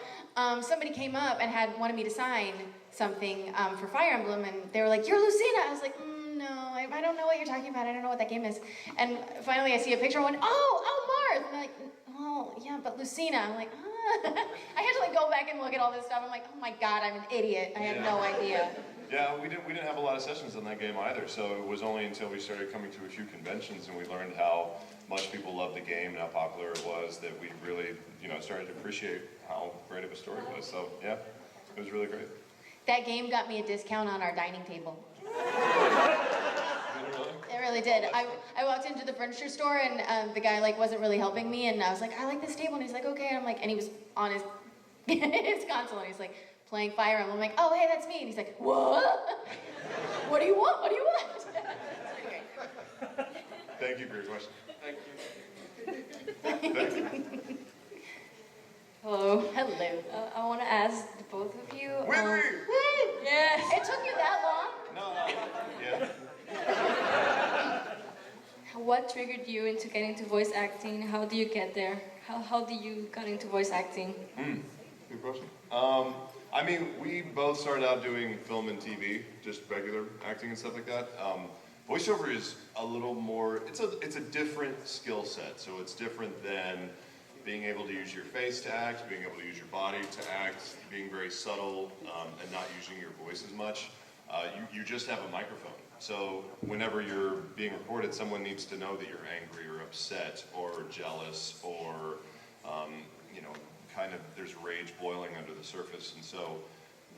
[SPEAKER 1] somebody came up and wanted me to sign something for Fire Emblem, and they were like, "You're Lucina." I was like, "No, I don't know what you're talking about. I don't know what that game is." And finally, I see a picture. I went, "Oh, Marth." And they're like, "Well, yeah, but Lucina." I'm like, I had to like go back and look at all this stuff. I'm like, "Oh my God, I'm an idiot. I had no idea."
[SPEAKER 4] Yeah, we didn't have a lot of sessions on that game either, so it was only until we started coming to a few conventions and we learned how much people loved the game and how popular it was that we really, started to appreciate how great of a story it was. So yeah, it was really great.
[SPEAKER 1] That game got me a discount on our dining table. It really did. I walked into the furniture store and the guy wasn't really helping me, and I was like, "I like this table," and he's like, "Okay," and I'm like, and he was on his his console, and he's like playing Fire Emblem. I'm like, "Oh, hey, that's me," and he's like, "What? What do you want? What do you want?" It's pretty great.
[SPEAKER 4] Thank you for your question.
[SPEAKER 16] Thank you.
[SPEAKER 4] Thank you.
[SPEAKER 1] Hello. Hello.
[SPEAKER 17] I want to ask both of you.
[SPEAKER 4] Wait.
[SPEAKER 1] Yes. It took you that long?
[SPEAKER 4] No. Yeah.
[SPEAKER 17] What triggered you into getting into voice acting? How do you get there? how do you got into voice acting?
[SPEAKER 4] Good question. I mean, we both started out doing film and TV, just regular acting and stuff like that. Voiceover is a little more, it's a different skill set. So it's different than being able to use your face to act, being able to use your body to act, being very subtle, and not using your voice as much. You just have a microphone. So whenever you're being recorded, someone needs to know that you're angry or upset or jealous or, you know, kind of there's rage boiling under the surface. And so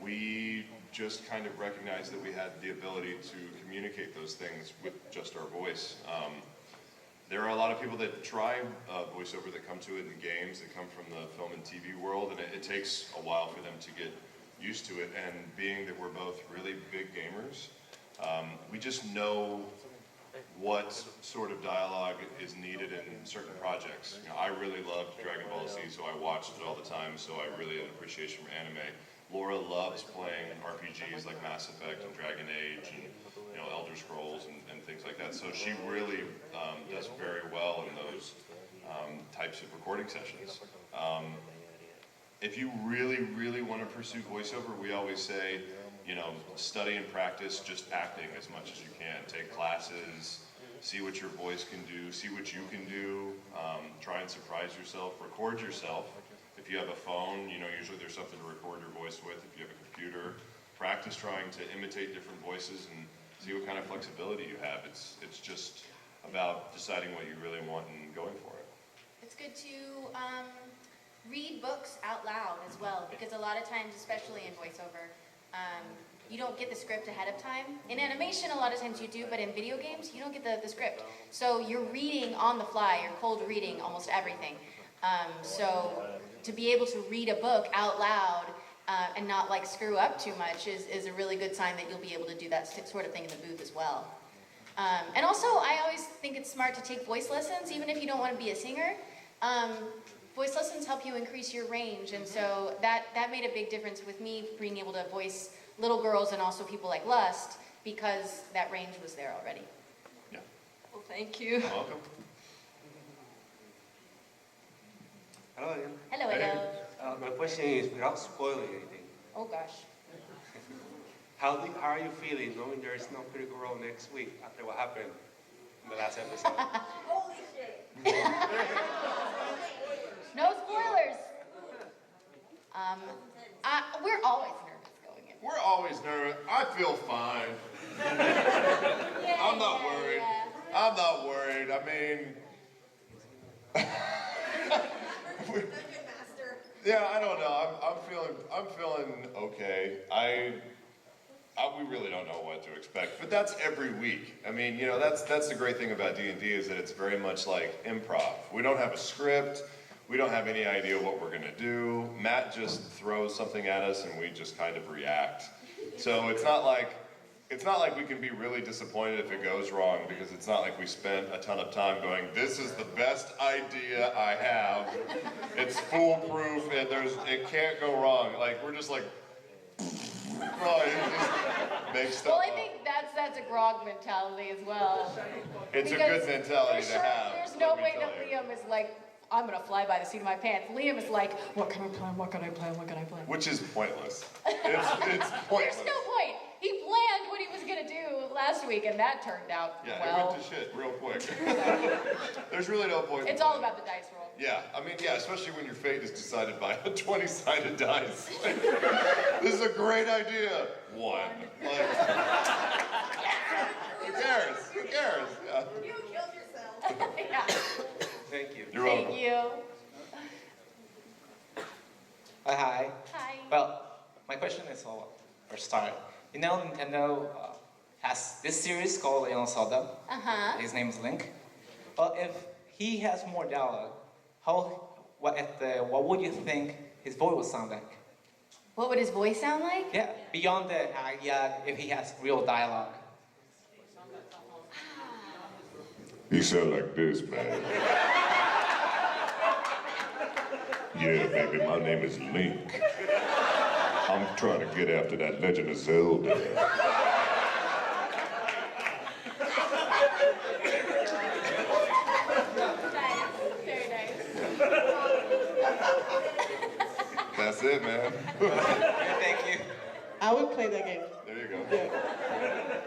[SPEAKER 4] we just kind of recognized that we had the ability to communicate those things with just our voice. There are a lot of people that try voiceover that come to it in games, that come from the film and TV world, and it takes a while for them to get used to it. And being that we're both really big gamers, we just know what sort of dialogue is needed in certain projects. You know, I really loved Dragon Ball Z, so I watched it all the time, so I really had an appreciation for anime. Laura loves playing RPGs like Mass Effect and Dragon Age and, you know, Elder Scrolls and things like that. So she really does very well in those types of recording sessions. If you really, really want to pursue voiceover, we always say, you know, study and practice just acting as much as you can. Take classes, see what your voice can do, see what you can do, try and surprise yourself, record yourself. If you have a phone, you know, usually there's something to record your voice with. If you have a computer, practice trying to imitate different voices and see what kind of flexibility you have. It's just about deciding what you really want and going for it.
[SPEAKER 1] It's good to read books out loud as well, because a lot of times, especially in voiceover, you don't get the script ahead of time. In animation, a lot of times you do, but in video games, you don't get the script. So you're reading on the fly, you're cold reading almost everything. So to be able to read a book out loud and not like screw up too much is a really good sign that you'll be able to do that sort of thing in the booth as well. And also, I always think it's smart to take voice lessons, even if you don't want to be a singer. Voice lessons help you increase your range, and so that made a big difference with me being able to voice little girls and also people like Lust, because that range was there already.
[SPEAKER 4] Yeah.
[SPEAKER 17] Well, thank you.
[SPEAKER 4] You're welcome.
[SPEAKER 18] Hello again.
[SPEAKER 1] Hello, hello.
[SPEAKER 18] My question is, without spoiling anything,
[SPEAKER 1] Oh gosh.
[SPEAKER 18] how are you feeling knowing there is no Critical Role next week after what happened in the last episode?
[SPEAKER 5] Holy shit.
[SPEAKER 1] No spoilers. We're always nervous going in.
[SPEAKER 4] We're always nervous. I feel fine. I'm not worried. I'm not worried. I mean, yeah, I don't know. I'm feeling okay. We really don't know what to expect, but that's every week. I mean, you know, that's the great thing about D&D is that it's very much like improv. We don't have a script. We don't have any idea what we're gonna do. Matt just throws something at us and we just kind of react. So it's not like we can be really disappointed if it goes wrong, because it's not like we spent a ton of time going, this is the best idea I have. It's foolproof and it can't go wrong. Like, we're just like, make stuff
[SPEAKER 1] Well, I
[SPEAKER 4] up.
[SPEAKER 1] think that's a grog mentality as well.
[SPEAKER 4] It's a
[SPEAKER 1] Because
[SPEAKER 4] good mentality
[SPEAKER 1] for
[SPEAKER 4] to have.
[SPEAKER 1] There's no
[SPEAKER 4] let me
[SPEAKER 1] way
[SPEAKER 4] tell
[SPEAKER 1] that
[SPEAKER 4] you.
[SPEAKER 1] Liam is like, I'm gonna fly by the seat of my pants. Liam is like, what can I plan? What can I plan? What can I plan?
[SPEAKER 4] Which is pointless. It's pointless.
[SPEAKER 1] There's no point. He planned what he was gonna do last week, and that turned out
[SPEAKER 4] Yeah,
[SPEAKER 1] well.
[SPEAKER 4] it went to shit real quick. There's really no point.
[SPEAKER 1] It's all about the dice roll.
[SPEAKER 4] Yeah, I mean, yeah, especially when your fate is decided by a 20-sided dice. This is a great idea. One. Like, who cares? Who cares? Yeah.
[SPEAKER 5] You killed yourself.
[SPEAKER 1] Yeah.
[SPEAKER 18] Thank you.
[SPEAKER 4] You're welcome.
[SPEAKER 1] Thank you.
[SPEAKER 19] Hi.
[SPEAKER 1] Hi.
[SPEAKER 19] Well, my question is for start. You know, Nintendo has this series called Zelda.
[SPEAKER 1] Uh-huh.
[SPEAKER 19] His name is Link. Well, if he has more dialogue, what would you think his voice would sound like?
[SPEAKER 1] What would his voice sound like?
[SPEAKER 19] Yeah, beyond the if he has real dialogue.
[SPEAKER 4] You sound like this, man. Yeah, baby, my name is Link. I'm trying to get after that Legend of Zelda.
[SPEAKER 1] Nice. Very nice.
[SPEAKER 4] That's it, man.
[SPEAKER 9] Thank you.
[SPEAKER 2] I would play that game.
[SPEAKER 4] There you go.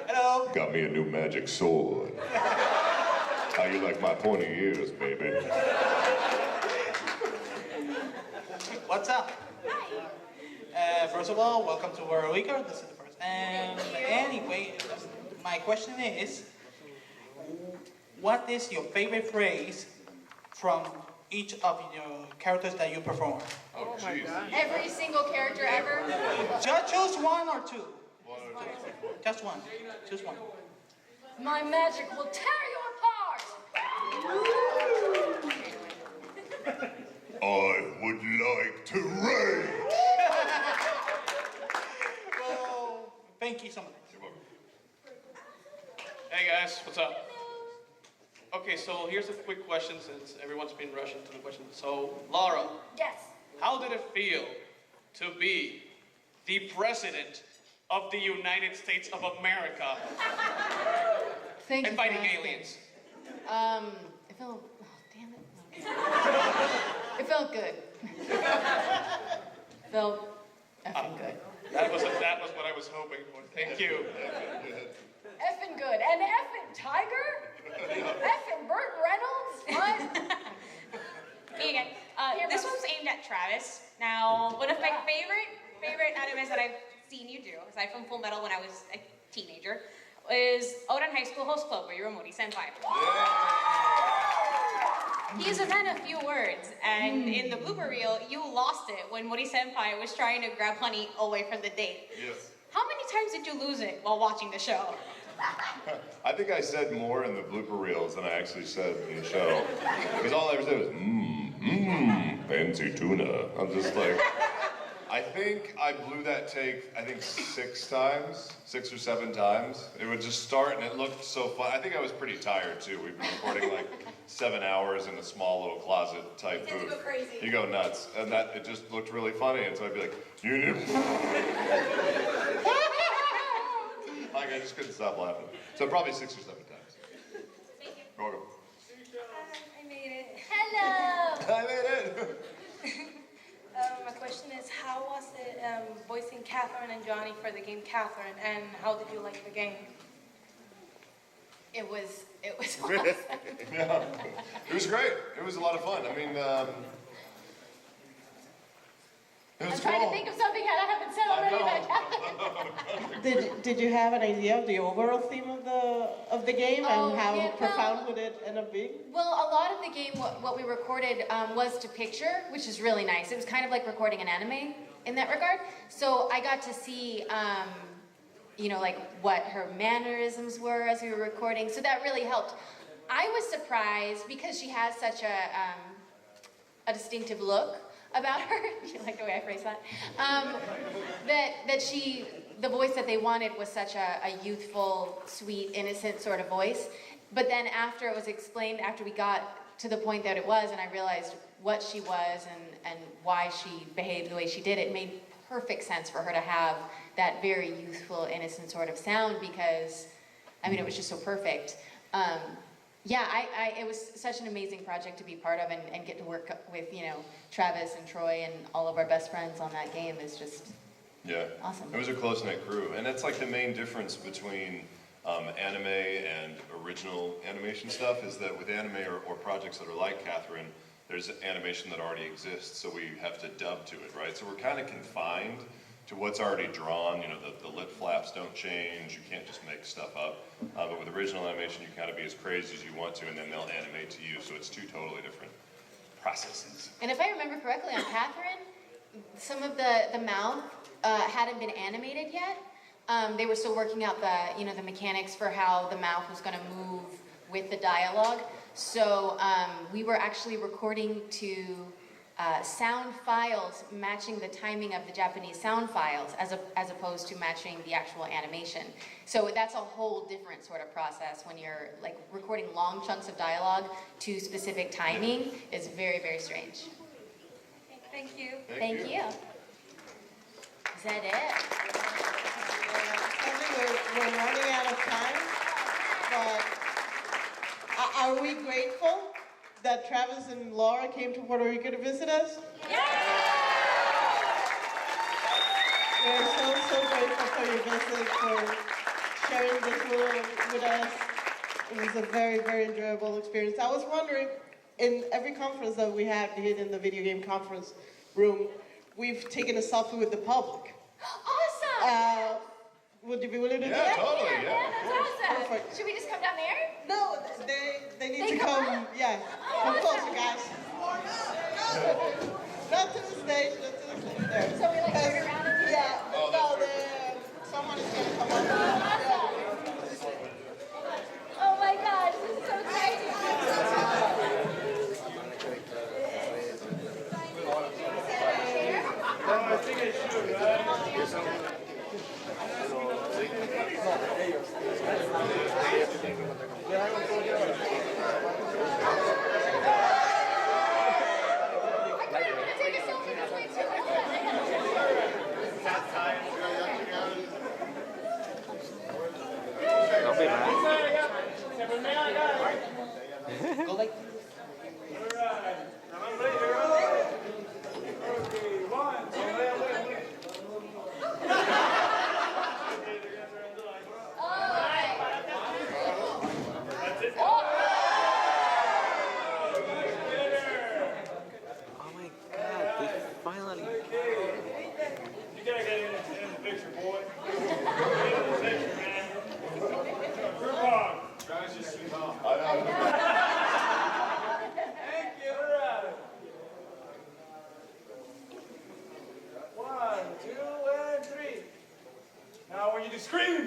[SPEAKER 9] Hello.
[SPEAKER 4] Got me a new magic sword. How you like my pointy ears, baby?
[SPEAKER 20] What's up? First of all, welcome to Puerto Rico. This is the first. Anyway, my question is, what is your favorite phrase from each of your characters that you perform?
[SPEAKER 4] Oh, jeez.
[SPEAKER 1] Every single character ever?
[SPEAKER 20] Just choose one or two. Just one. Choose one.
[SPEAKER 7] My magic will tear you apart!
[SPEAKER 4] I would like to rage.
[SPEAKER 20] Well, thank you so much.
[SPEAKER 18] Hey guys, what's up? Okay, so here's a quick question since everyone's been rushing to the question. So, Laura,
[SPEAKER 7] Yes.
[SPEAKER 18] how did it feel to be the president of the United States of America
[SPEAKER 1] Thank
[SPEAKER 18] and
[SPEAKER 1] you.
[SPEAKER 18] fighting aliens?
[SPEAKER 1] It felt, oh, damn it. It felt good. Felt effing good.
[SPEAKER 18] That was what I was hoping for. Thank you.
[SPEAKER 7] Effing good. And effing Tiger? Effing Burt Reynolds? What?
[SPEAKER 12] Hey again. This one's aimed at Travis. Now, one of my favorite animes that I've seen you do, aside from Full Metal when I was a teenager, is Ouran High School Host Club, where you're a Mori senpai. He is a man of few words, and in the blooper reel, you lost it when Mori senpai was trying to grab honey away from the date.
[SPEAKER 4] Yes.
[SPEAKER 12] How many times did you lose it while watching the show?
[SPEAKER 4] I think I said more in the blooper reels than I actually said in the show. Because all I ever said was, fancy tuna. I'm just like, I think I blew that take, 6 times, 6 or 7 times. It would just start and it looked so fun. I think I was pretty tired too. We've been recording like 7 hours in a small little closet type booth.
[SPEAKER 5] You go crazy.
[SPEAKER 4] You go nuts. And that, it just looked really funny. And so I'd be like, like I just couldn't stop laughing. So probably 6 or 7 times.
[SPEAKER 12] Thank you.
[SPEAKER 4] You're welcome.
[SPEAKER 14] I made it.
[SPEAKER 7] Hello!
[SPEAKER 4] I made it!
[SPEAKER 14] My question is, how was it voicing Catherine and Johnny for the game Catherine, and how did you like the game?
[SPEAKER 1] It was awesome.
[SPEAKER 4] Yeah. It was great. It was a lot of fun. I mean, it was
[SPEAKER 1] I'm trying to think of something that I haven't said already about Catherine.
[SPEAKER 2] Did you have an idea of the overall theme of the game and how
[SPEAKER 1] yeah,
[SPEAKER 2] profound would it end up being?
[SPEAKER 1] Well, a lot of the game, what we recorded was to picture, which is really nice. It was kind of like recording an anime in that regard. So I got to see, like what her mannerisms were as we were recording. So that really helped. I was surprised because she has such a distinctive look about her. You like the way I phrase that? The voice that they wanted was such a youthful, sweet, innocent sort of voice. But then after it was explained, after we got to the point that it was, and I realized what she was and why she behaved the way she did, it made perfect sense for her to have that very youthful, innocent sort of sound because, it was just so perfect. It was such an amazing project to be part of and get to work with, Travis and Troy and all of our best friends on that game is just awesome.
[SPEAKER 4] It was a close-knit crew. And that's like the main difference between anime and original animation stuff is that with anime or projects that are like Catherine, there's animation that already exists, so we have to dub to it, right? So we're kind of confined to what's already drawn. The lip flaps don't change, you can't just make stuff up. But with original animation, you can kind of be as crazy as you want to, and then they'll animate to you, so it's 2 totally different processes.
[SPEAKER 1] And if I remember correctly on Catherine, some of the mouth hadn't been animated yet. They were still working out the mechanics for how the mouth was going to move with the dialogue. So we were actually recording to sound files matching the timing of the Japanese sound files as opposed to matching the actual animation. So that's a whole different sort of process when you're like recording long chunks of dialogue to specific timing is very, very strange.
[SPEAKER 14] Thank you.
[SPEAKER 1] Thank you. Is that it?
[SPEAKER 2] We're running out of time, but are we grateful that Travis and Laura came to Puerto Rico to visit us. We're so grateful for your visit, for sharing this world with us. It was a very enjoyable experience. I was wondering, in every conference that we have here in the video game conference room, we've taken a selfie with the public.
[SPEAKER 1] Awesome!
[SPEAKER 2] Would you be willing to do
[SPEAKER 4] Yeah,
[SPEAKER 2] that?
[SPEAKER 4] totally, yeah.
[SPEAKER 1] That's awesome.
[SPEAKER 2] Perfect.
[SPEAKER 1] Should we just come down there?
[SPEAKER 2] No, they need to
[SPEAKER 1] come
[SPEAKER 2] come,
[SPEAKER 1] up?
[SPEAKER 2] yeah, come closer, guys. Not to the stage, not to the stage there.
[SPEAKER 1] So we like turn around and do
[SPEAKER 2] Yeah,
[SPEAKER 1] that?
[SPEAKER 2] someone is gonna come up.
[SPEAKER 1] Oh my gosh, this is so exciting.
[SPEAKER 3] I think it should, right?
[SPEAKER 19] Don't be mad. Go like
[SPEAKER 3] Finally. You gotta get in the picture, boy. Get in the picture, man. Group hug. Guys, just sit down.
[SPEAKER 4] I know.
[SPEAKER 3] Thank you. All right. 1, 2, and 3. Now I want you to scream.